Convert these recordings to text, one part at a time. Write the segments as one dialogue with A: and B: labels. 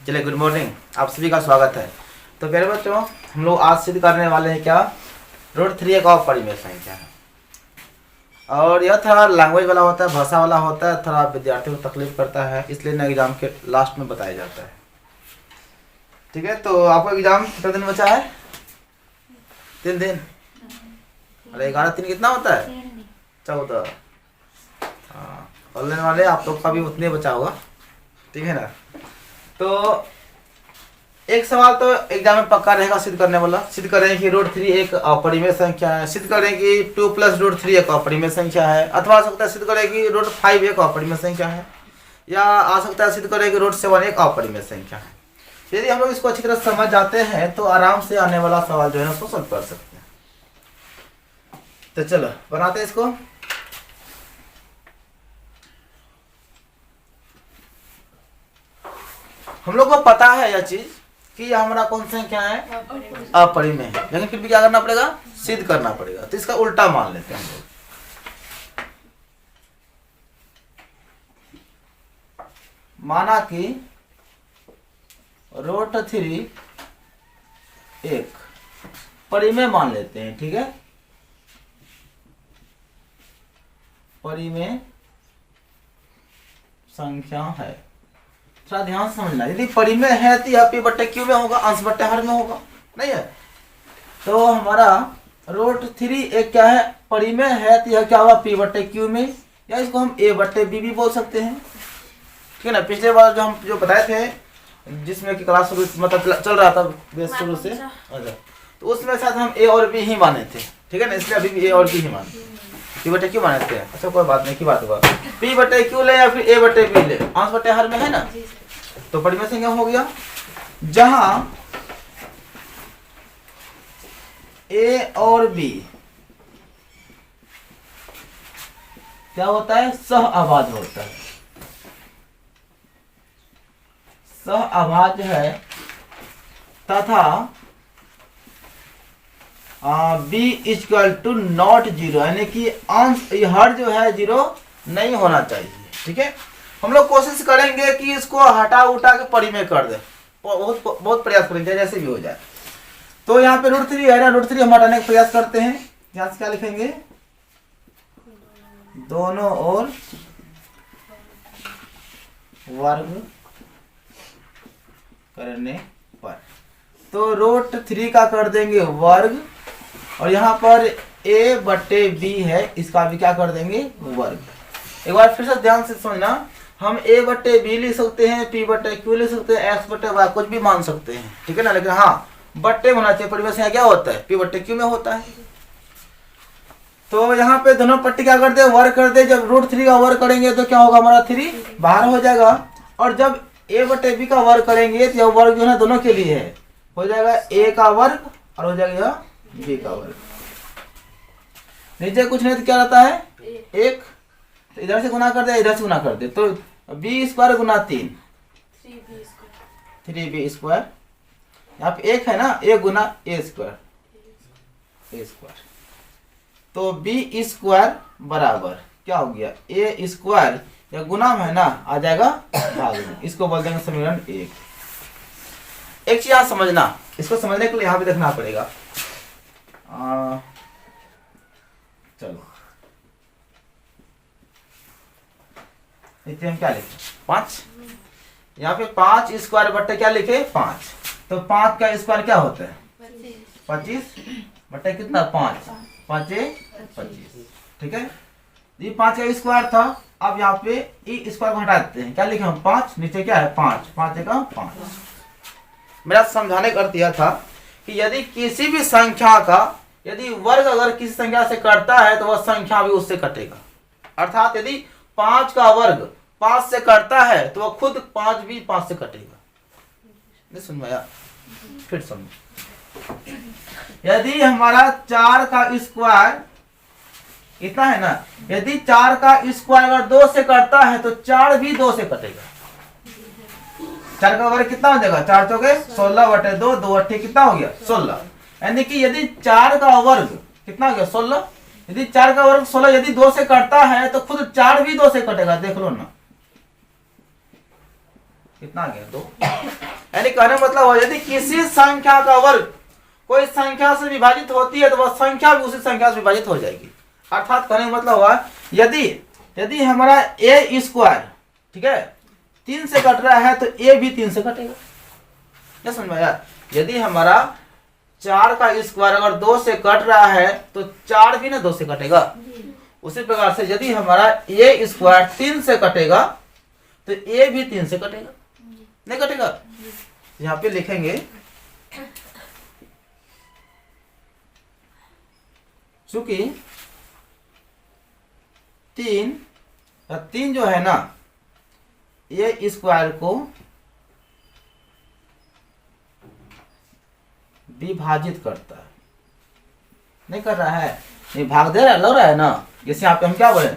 A: चलिए, good morning, आप सभी का स्वागत है। तो प्यारे बच्चों, हम लोग आज सिद्ध करने वाले हैं क्या, रूट 3 एक और परिमेय संख्या है। और यह थोड़ा लैंग्वेज वाला होता है, भाषा वाला होता है, थोड़ा विद्यार्थियों को तकलीफ करता है, इसलिए ना एग्जाम के लास्ट में बताया जाता है। ठीक है, तो आपका एग्जाम कितना दिन बचा है? 3 दिन। अरे 11 3 कितना होता है? 14। हाँ, ऑनलाइन वाले आप लोग का भी उतने बचा होगा, ठीक है ना। तो एक सवाल तो एग्जाम में पक्का रहेगा सिद्ध करने वाला। सिद्ध करें कि रूट 3 एक अपरिमेय संख्या है, सिद्ध करें कि 2 + √3 एक अपरिमेय संख्या है, अथवा आ सकता है सिद्ध करें कि रूट 5 एक अपरिमेय संख्या है, या आ सकता है सिद्ध करें कि रूट 7 एक अपरिमेय संख्या है। यदि हम लोग इसको अच्छी तरह समझ जाते हैं तो आराम से आने वाला सवाल जो है ना उसको सॉल्व कर सकते हैं। तो चलो बनाते हैं इसको। हम लोग को पता है यह चीज कि यह हमारा कौन सा संख्या है, अपरिमेय है, लेकिन फिर भी क्या करना पड़ेगा, सिद्ध करना पड़ेगा। तो इसका उल्टा मान लेते हैं हम लोग। माना कि रूट 3 एक परिमेय मान लेते हैं, ठीक है, परिमेय संख्या है। थोड़ा ध्यान से समझना, यदि परिमेय है तो यह p/q में होगा, अंश बट्टे हर में होगा, नहीं है। तो हमारा रूट 3 एक क्या है, परिमेय है, तो यह क्या होगा, p/q में, या इसको हम a/b भी बोल सकते हैं, ठीक है ना। पिछले बार जो हम बताए थे, जिसमें कि क्लास शुरू मतलब चल रहा था बेस शुरू से, अच्छा, तो उसमें शायद हम a और b ही माने थे, ठीक है ना, इसलिए अभी भी a और b ही माने, p/q माने थे। अच्छा, कोई बात नहीं, की बात हुआ, p/q ले या फिर a/b ले, अंश बट्टे हर में है ना। तो परिमेय संख्या हो गया जहां a और b क्या होता है, सह अभाज्य होता है। सह अभाज्य है तथा b = नॉट 0, यानी कि अंश हर जो है 0 नहीं होना चाहिए, ठीक है। हम लोग कोशिश करेंगे कि इसको हटा उठा के परिमेय कर दे, बहुत प्रयास करेंगे जैसे भी हो जाए। तो यहाँ पे रूट 3 है ना, रूट 3 हम हटाने का प्रयास करते हैं। यहाँ से क्या लिखेंगे, दोनों ओर वर्ग करने पर, तो रूट 3 का कर देंगे वर्ग, और यहाँ पर a/b है, इसका भी क्या कर देंगे, वर्ग। एक बार फिर से ध्यान से समझना, हम a/b लिख सकते हैं, p/q लिख सकते हैं, x/y कुछ भी मान सकते हैं, ठीक है ना, लेकिन हाँ बट्टे होना चाहिए। परिमेय संख्या क्या होता है, p/q में होता है। तो यहाँ पे दोनों पट्टी क्या कर दे, वर्ग कर दे। जब रूट 3 का वर्ग करेंगे तो क्या होगा, हमारा 3 बाहर हो जाएगा, और जब a/b का वर्ग करेंगे तो यह वर्ग जो है दोनों के लिए है, हो जाएगा a का वर्ग और हो जाएगा b का वर्ग। नीचे कुछ नहीं तो क्या रहता है, 1, तो इधर से गुना कर दे, इधर से गुना कर दे, तो b² गुना 3, 3b², यहाँ पे 1 है ना, 1 गुना a², तो b² बराबर क्या हो गया, a², या गुना में है ना, आ जाएगा भाग में, इसको बोल देंगे समीकरण 1। एक चीज यहाँ समझना, इसको समझने के लिए यहाँ पे देखना पड़ेगा। चलो हम क्या लिखे, 5, यहाँ पे 5² बट्टे क्या लिखे, 5, तो 5 का स्क्वायर क्या होता है, 25 बट्टे कितना, 5, 5 25, ठीक है। ये 5 का स्क्वायर था। अब यहाँ पे ई स्क्वायर को हटा देते हैं, क्या लिखे हम, 5, नीचे क्या है 5, 5 का 5। मेरा समझाने का अर्थ यह था कि यदि किसी भी संख्या का यदि वर्ग अगर किसी संख्या से कटता है तो वह संख्या भी उससे कटेगा। अर्थात यदि 5 का वर्ग 5 से कटता है तो वह खुद 5 भी 5 से कटेगा। नहीं सुन पाया, फिर समझो। यदि हमारा 4 का स्क्वायर इतना है ना, यदि 4 का स्क्वायर अगर 2 से कटता है तो 4 भी 2 से कटेगा। 4 का वर्ग कितना हो जाएगा, 4 चौके 16/2, 2 अट्ठे कितना हो गया, 16। यानी कि यदि 4 का वर्ग कितना हो गया, 16, यदि 4 का वर्ग 16 यदि 2 से कटता है तो खुद 4 भी 2 से कटेगा, देख लो ना। कितना आ गया 2। यानी कहने का मतलब है यदि किसी संख्या का वर्ग कोई संख्या से विभाजित होती है तो वह संख्या भी उसी संख्या से विभाजित हो जाएगी। अर्थात कहने का मतलब हुआ यदि हमारा a स्क्वायर, ठीक है, 3 से कट रहा है तो a भी 3 से कटेगा। क्या समझ में आया? यदि हमारा 4 का स्क्वायर अगर 2 से कट रहा है तो 4 भी ना 2 से कटेगा। उसी प्रकार से यदि हमारा a स्क्वायर 3 से कटेगा तो a भी 3 से कटेगा, नहीं कटेगा? यहाँ पे लिखेंगे चूंकि 3 जो है ना a स्क्वायर को विभाजित करता है, नहीं कर रहा है, नहीं भाग दे रहा है, लग रहा है ना। जैसे यहाँ पे हम क्या बोले,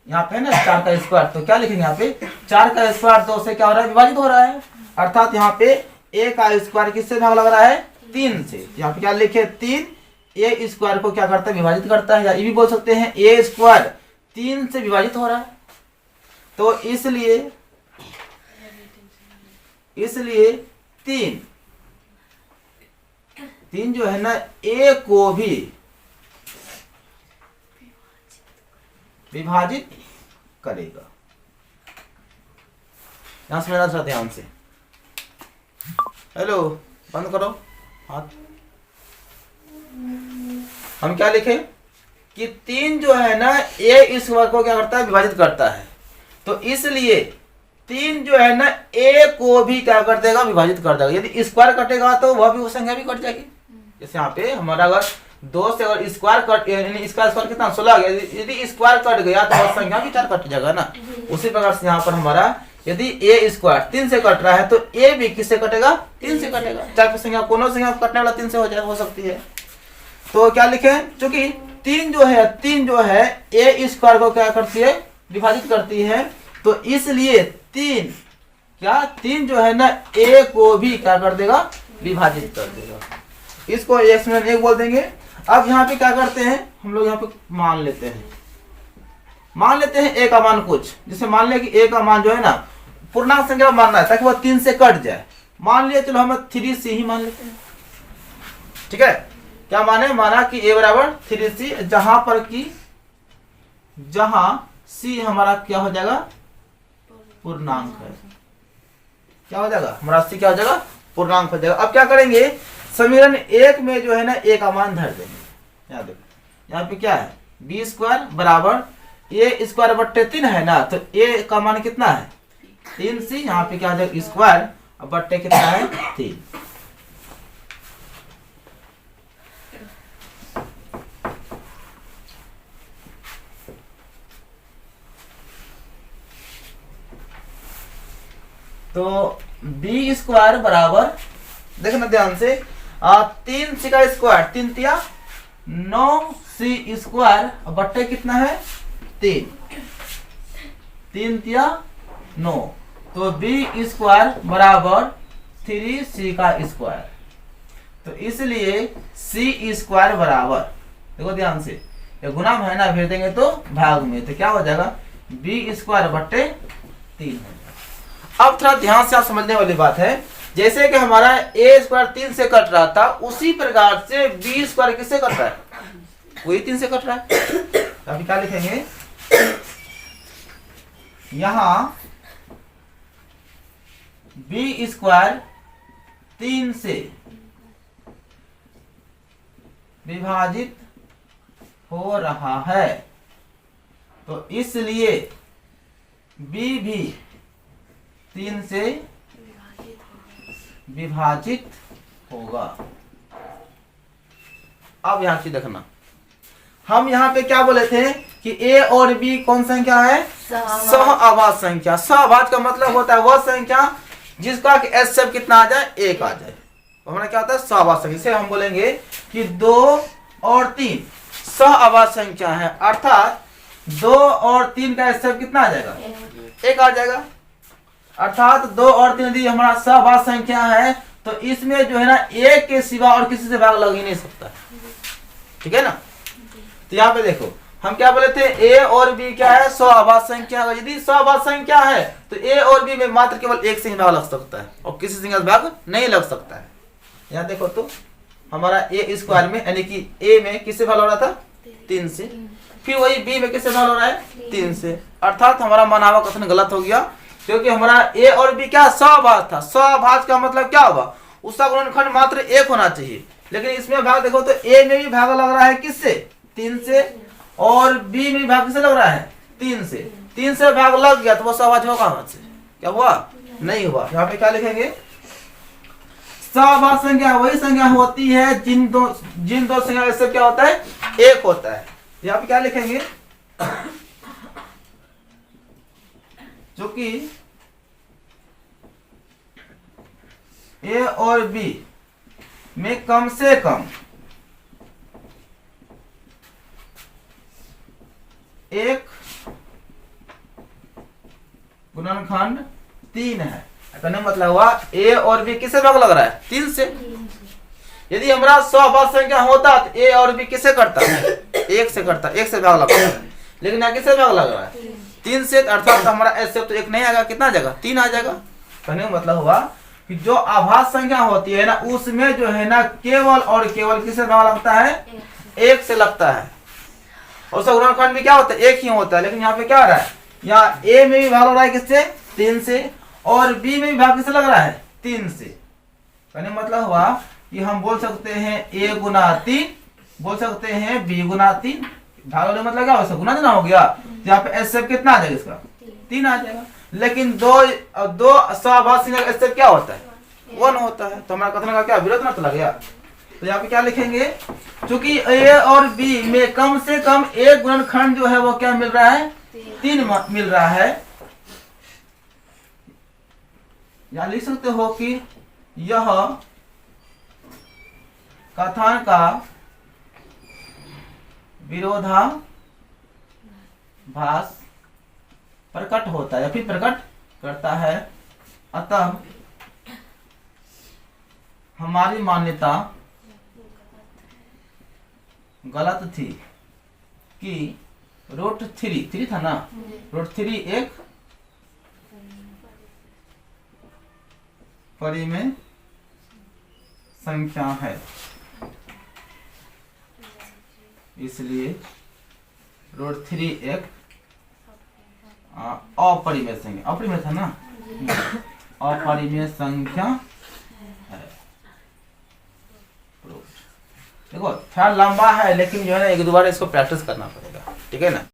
A: यहाँ पे है ना 4 का स्क्वायर, तो क्या लिखेंगे यहाँ पे 4 का स्क्वायर 2 से क्या हो रहा है, विभाजित हो रहा है। अर्थात यहाँ पे a का स्क्वायर किससे भाग लग रहा है, 3 से। यहाँ पे क्या लिखे 3 a स्क्वायर को क्या करता है, विभाजित करता है। या ये भी बोल सकते हैं a स्क्वायर 3 से विभाजित हो रहा है। तो इसलिए 3 जो है ना a को भी विभाजित करेगा। यहां से मेरा ध्यान से, हेलो बंद करो हाथ। हम क्या लिखे कि 3 जो है ना a स्क्वायर को क्या करता है, विभाजित करता है। तो इसलिए 3 जो है ना a को भी क्या कर देगा, विभाजित कर देगा। यदि स्क्वायर कटेगा तो वह भी उस संख्या भी कट जाएगी। जैसे यहाँ पे हमारा अगर 2 से अगर स्क्वायर कट, यानी इसका स्क्वायर कितना 16 गया, यदि स्क्वायर कट गया तो वह संख्या भी 4 कट जाएगा ना। उसी प्रकार से यहाँ पर हमारा यदि a स्क्वायर 3 से कट रहा है तो a भी किससे कटेगा, 3 से कटेगा। 4 की संख्या कोनो संख्या कटने वाला 3 से हो सकती है। तो क्या लिखे, चूंकि 3 जो है a स्क्वायर को क्या करती है, विभाजित करती है। तो इसलिए 3 जो है ना a को भी क्या कर देगा, विभाजित कर देगा। इसको x में 1 बोल देंगे। अब यहाँ पे क्या करते हैं हम लोग, यहाँ पे मान लेते हैं a का मान कुछ, जैसे मान लिया कि a का मान जो है ना पूर्णांक संख्या मानना है ताकि वह 3 से कट जाए। मान लिया, चलो हम 3c ही मान लेते हैं, ठीक है। क्या माना कि a बराबर 3c, जहां c हमारा क्या हो जाएगा, पूर्णांक है। क्या हो जाएगा हमारा c, क्या हो जाएगा, पूर्णांक हो जाएगा। अब क्या करेंगे, समीकरण 1 में जो है ना a का मान धर देंगे। यहाँ देखो, यहाँ पे क्या है, b स्क्वायर बराबर a स्क्वायर बट्टे 3 है ना, तो a का मान कितना है 3c। यहाँ पे क्या हो जाएगा स्क्वायर बट्टे कितना है 3। तो b स्क्वायर बराबर, देखना ध्यान से, 3c का स्क्वायर 3 तिया 9c स्क्वायर बट्टे कितना है 3 तिया 9। तो b स्क्वायर बराबर 3c का स्क्वायर। तो इसलिए c स्क्वायर बराबर, देखो ध्यान से, ये गुना में है ना, फिर देंगे तो भाग में, तो क्या हो जाएगा b स्क्वायर बट्टे 3। अब थोड़ा ध्यान से आप समझने वाली बात है, जैसे कि हमारा a स्क्वायर 3 से कट रहा था, उसी प्रकार से b स्क्वायर किससे कट रहा है, वही 3 से कट रहा है। अभी क्या लिखेंगे, यहां b स्क्वायर 3 से विभाजित हो रहा है, तो इसलिए b भी 3 से विभाजित होगा। अब यहां से देखना, हम यहाँ पे क्या बोले थे कि a और b कौन संख्या है, सहअभाज्य संख्या। सहअभाज्य का मतलब होता है वह संख्या जिसका कि s सब कितना आ जाए, 1 आ जाए, तो हमारा क्या होता है सहअभाज्य संख्या। इसे हम बोलेंगे कि 2 और 3 सहअभाज्य संख्या है, अर्थात 2 और 3 का s सब कितना आ जाएगा, 1 आ जाएगा। अर्थात 2 और 3 यदि हमारा सहअभाज्य संख्या है तो इसमें जो है ना 1 के सिवा और किसी से भाग लग ही नहीं सकता, ठीक है ना। तो यहाँ पे देखो हम क्या बोले थे, ए और बी क्या है, स्वाभाज्य संख्या है। यदि स्वाभाज्य संख्या है तो ए और बी में मात्र केवल एक से ही भाग लग सकता है और किसी संख्या से भाग नहीं लग सकता है। यहाँ देखो तो हमारा ए स्क्वायर में यानी कि ए में किससे भाग लग रहा था, 3 से, फिर वही बी में किससे भाग लग रहा है, 3 से। अर्थात हमारा मानावा कथन गलत हो गया, क्योंकि हमारा ए और बी क्या स्वाभाज्य था। स्वाभाज्य का मतलब क्या होगा, उसका गुणनखंड मात्र 1 होना चाहिए। लेकिन इसमें भाग देखो तो ए में भी भाग लग रहा है किससे, 3 से, और बी में भी भाग किससे लग रहा है, 3 से। 3 से भाग लग गया तो वो स्वाभाज्य होगा कहां से, क्या हुआ, नहीं हुआ। यहाँ पे क्या लिखेंगे, स्वाभाज्य संख्या वही संख्या होती है जिन दो संख्या से क्या होता है, 1 होता है। यहाँ पे क्या लिखेंगे, जो कि ए और बी में कम से कम एक गुणनखंड 3 है। कहने मतलब हुआ ए और बी किससे भाग लग रहा है, 3 से। यदि हमारा स्वाभाज्य संख्या होता तो ए और बी किससे करता, 1 से करता, 1 से भाग लगता है। लेकिन यहाँ किससे भाग लग रहा है, 3 से। अर्थात हमारा एसएफ तो 1 नहीं आएगा, कितना आ जाएगा, 3 आ जाएगा। कहने का मतलब हुआ कि जो अभाज्य संख्या होती है ना, उसमें जो है ना केवल और केवल किससे भाग लगता है, 1 से लगता है। और उसका गुणनखंड भी क्या होता है, 1 ही होता है। लेकिन यहाँ पे क्या हो रहा है, यहाँ ए में भी भाग लग रहा है किससे, 3 से, और बी में भी भाग किससे लग रहा है, 3 से। कहने मतलब हुआ कि हम बोल सकते हैं a गुना 3, बोल सकते हैं b गुना 3। भाग होने मतलब क्या हो, गुना देना हो गया। तो यहाँ पे एसएफ कितना आ जाएगा, इसका 3 आ जाएगा। लेकिन दो स्वाभाज्य संख्या एसएफ क्या होता है, 1 होता है। तो हमारा कथन का क्या विरोध ना चला गया। तो यहाँ पे क्या लिखेंगे, चूंकि ए और बी में कम से कम एक गुणनखंड जो है वो क्या मिल रहा है, 3 मिल रहा है। या लिख सकते हो कि यह कथन का विरोधाभास प्रकट होता है या फिर प्रकट करता है। अतः हमारी मान्यता गलत थी कि √3 था ना, √3 एक परिमेय संख्या है, इसलिए √3 एक अपरिमेय संख्या, अपरिमेय था ना, अपरिमेय संख्या है। देखो थोड़ा लंबा है, लेकिन जो है ना 1-2 बार इसको प्रैक्टिस करना पड़ेगा, ठीक है ना।